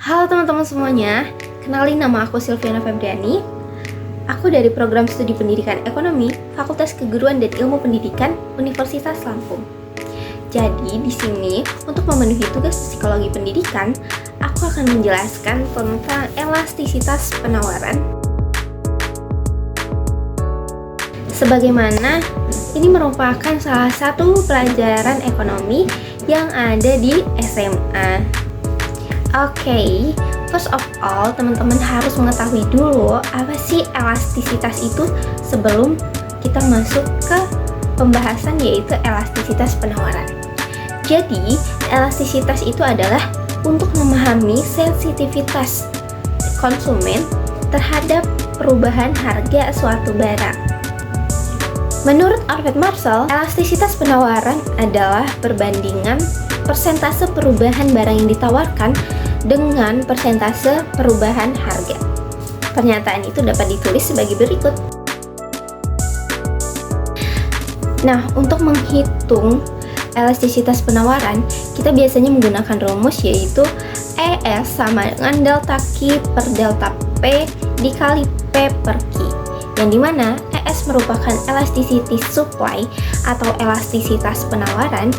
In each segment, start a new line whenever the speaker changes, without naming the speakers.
Halo teman-teman semuanya, kenalin nama aku Silviana Febriani. Aku dari program studi pendidikan ekonomi, Fakultas Keguruan dan Ilmu Pendidikan, Universitas Lampung. Jadi di sini untuk memenuhi tugas psikologi pendidikan, aku akan menjelaskan tentang elastisitas penawaran. Sebagaimana ini merupakan salah satu pelajaran ekonomi yang ada di SMA. Oke, first of all, teman-teman harus mengetahui dulu apa sih elastisitas itu sebelum kita masuk ke pembahasan, yaitu elastisitas penawaran. Jadi, elastisitas itu adalah untuk memahami sensitivitas konsumen terhadap perubahan harga suatu barang. Menurut Alfred Marshall, elastisitas penawaran adalah perbandingan persentase perubahan barang yang ditawarkan dengan persentase perubahan harga. Pernyataan itu dapat ditulis sebagai berikut. Nah, untuk menghitung elastisitas penawaran, kita biasanya menggunakan rumus yaitu ES sama dengan delta Q per delta P dikali P per Q, yang dimana ES merupakan elasticity supply atau elastisitas penawaran,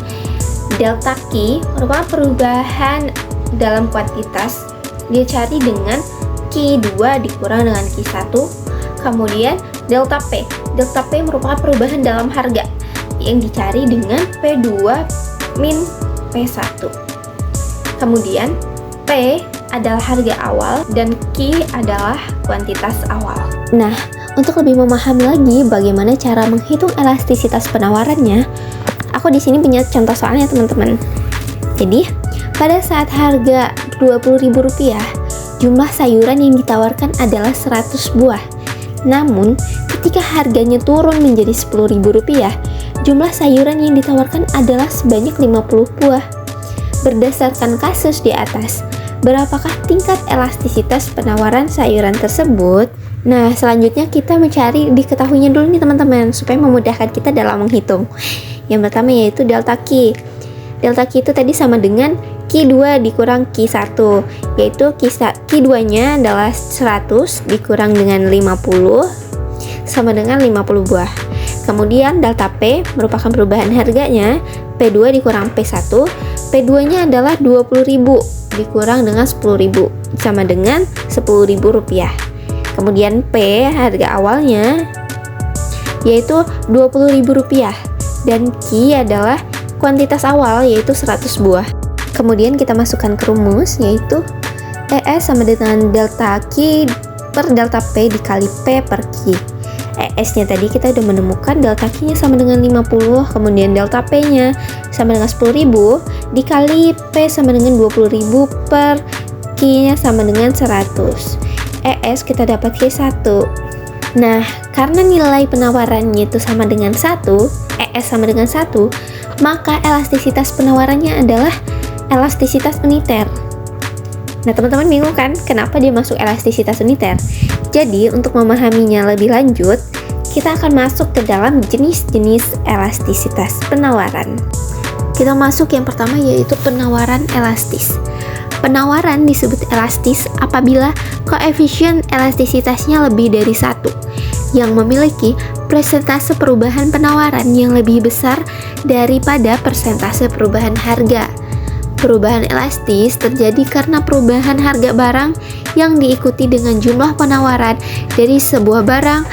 delta Q merupakan perubahan dalam kuantitas dicari dengan Q2 dikurang dengan Q1. Kemudian delta P merupakan perubahan dalam harga yang dicari dengan P2 min P1. Kemudian P adalah harga awal dan Q adalah kuantitas awal. Nah, untuk lebih memahami lagi bagaimana cara menghitung elastisitas penawarannya, aku di sini punya contoh soalnya teman-teman. Jadi, pada saat harga Rp20.000, jumlah sayuran yang ditawarkan adalah 100 buah. Namun, ketika harganya turun menjadi Rp10.000, jumlah sayuran yang ditawarkan adalah sebanyak 50 buah. Berdasarkan kasus di atas, berapakah tingkat elastisitas penawaran sayuran tersebut? Nah, selanjutnya kita mencari diketahuinya dulu nih teman-teman, supaya memudahkan kita dalam menghitung. Yang pertama yaitu delta Q. Delta Q itu tadi sama dengan Q2 dikurang Q1, yaitu Q2-nya adalah 100 dikurang dengan 50 sama dengan 50 buah. Kemudian delta P merupakan perubahan harganya, P2 dikurang P1, P2-nya adalah Rp20.000 dikurang dengan Rp10.000 sama dengan Rp10.000. Kemudian P harga awalnya yaitu Rp20.000 dan Q adalah kuantitas awal yaitu 100 buah. Kemudian kita masukkan ke rumus yaitu ES sama dengan delta Q per delta P dikali P per Q. ES-nya tadi kita udah menemukan delta Q-nya sama dengan 50, kemudian delta P-nya sama dengan 10.000 dikali P sama dengan 20.000 per Q-nya sama dengan 100. ES kita dapat Q1. Nah, karena nilai penawarannya itu sama dengan 1, ES sama dengan 1, maka elastisitas penawarannya adalah elastisitas uniter. Nah, teman-teman bingung kan kenapa dia masuk elastisitas uniter? Jadi, untuk memahaminya lebih lanjut, kita akan masuk ke dalam jenis-jenis elastisitas penawaran. Kita masuk yang pertama yaitu penawaran elastis. Penawaran disebut elastis apabila koefisien elastisitasnya lebih dari 1, yang memiliki persentase perubahan penawaran yang lebih besar daripada persentase perubahan harga. Perubahan elastis terjadi karena perubahan harga barang yang diikuti dengan jumlah penawaran dari sebuah barang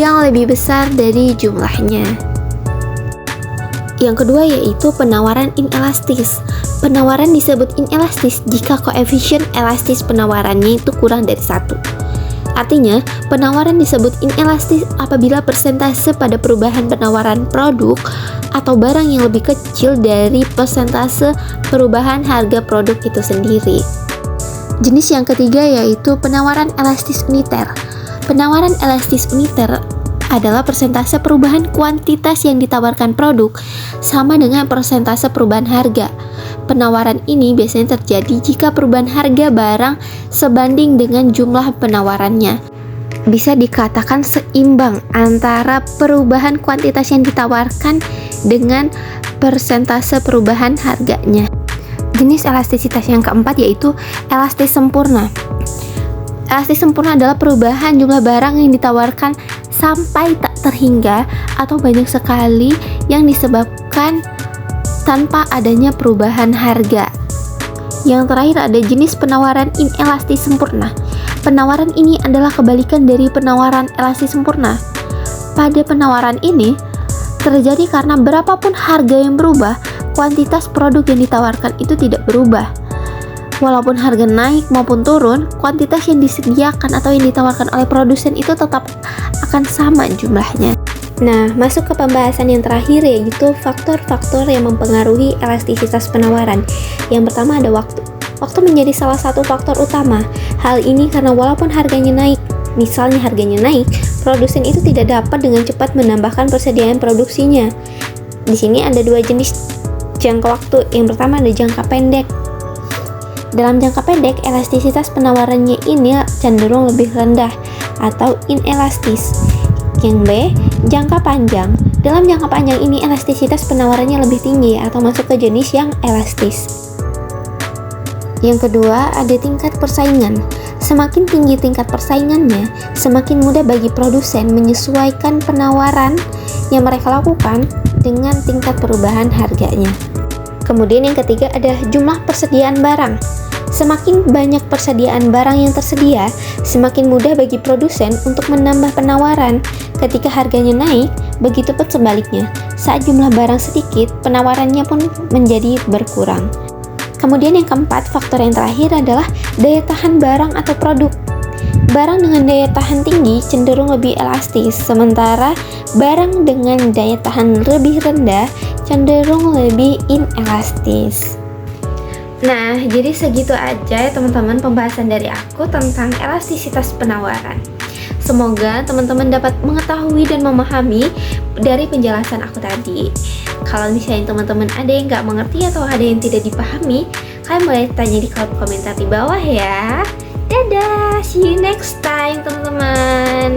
yang lebih besar dari jumlahnya. Yang kedua yaitu penawaran inelastis. Penawaran disebut inelastis jika koefisien elastis penawarannya itu kurang dari 1. Artinya, penawaran disebut inelastis apabila persentase pada perubahan penawaran produk atau barang yang lebih kecil dari persentase perubahan harga produk itu sendiri. Jenis yang ketiga yaitu penawaran elastis uniter. Penawaran elastis uniter adalah persentase perubahan kuantitas yang ditawarkan produk sama dengan persentase perubahan harga. Penawaran ini biasanya terjadi jika perubahan harga barang sebanding dengan jumlah penawarannya. Bisa dikatakan seimbang antara perubahan kuantitas yang ditawarkan dengan persentase perubahan harganya. jenis elastisitas yang keempat yaitu elastis sempurna. Elastis sempurna adalah perubahan jumlah barang yang ditawarkan sampai tak terhingga atau banyak sekali yang disebabkan tanpa adanya perubahan harga. Yang terakhir ada jenis penawaran inelastis sempurna. Penawaran ini adalah kebalikan dari penawaran elastis sempurna. Pada penawaran ini terjadi karena berapapun harga yang berubah, kuantitas produk yang ditawarkan itu tidak berubah. Walaupun harga naik maupun turun, kuantitas yang disediakan atau yang ditawarkan oleh produsen itu tetap akan sama jumlahnya. Nah, masuk ke pembahasan yang terakhir yaitu faktor-faktor yang mempengaruhi elastisitas penawaran. Yang pertama ada waktu. Waktu menjadi salah satu faktor utama. Hal ini karena walaupun harganya naik, misalnya harganya naik, produsen itu tidak dapat dengan cepat menambahkan persediaan produksinya. Di sini ada dua jenis jangka waktu. Yang pertama ada jangka pendek. Dalam jangka pendek, elastisitas penawarannya ini cenderung lebih rendah atau inelastis. Yang B, jangka panjang. Dalam jangka panjang ini elastisitas penawarannya lebih tinggi atau masuk ke jenis yang elastis. Yang kedua, ada tingkat persaingan. Semakin tinggi tingkat persaingannya, semakin mudah bagi produsen menyesuaikan penawaran yang mereka lakukan dengan tingkat perubahan harganya. Kemudian yang ketiga ada jumlah persediaan barang. Semakin banyak persediaan barang yang tersedia, semakin mudah bagi produsen untuk menambah penawaran. Ketika harganya naik, begitu pun sebaliknya. Saat jumlah barang sedikit, penawarannya pun menjadi berkurang. Kemudian yang keempat, faktor yang terakhir adalah daya tahan barang atau produk. Barang dengan daya tahan tinggi cenderung lebih elastis, sementara barang dengan daya tahan lebih rendah cenderung lebih inelastis. Nah, jadi segitu aja ya teman-teman pembahasan dari aku tentang elastisitas penawaran. Semoga teman-teman dapat mengetahui dan memahami dari penjelasan aku tadi. Kalau misalnya teman-teman ada yang nggak mengerti atau ada yang tidak dipahami, kalian boleh tanya di kolom komentar di bawah ya. Dadah, see you next time teman-teman.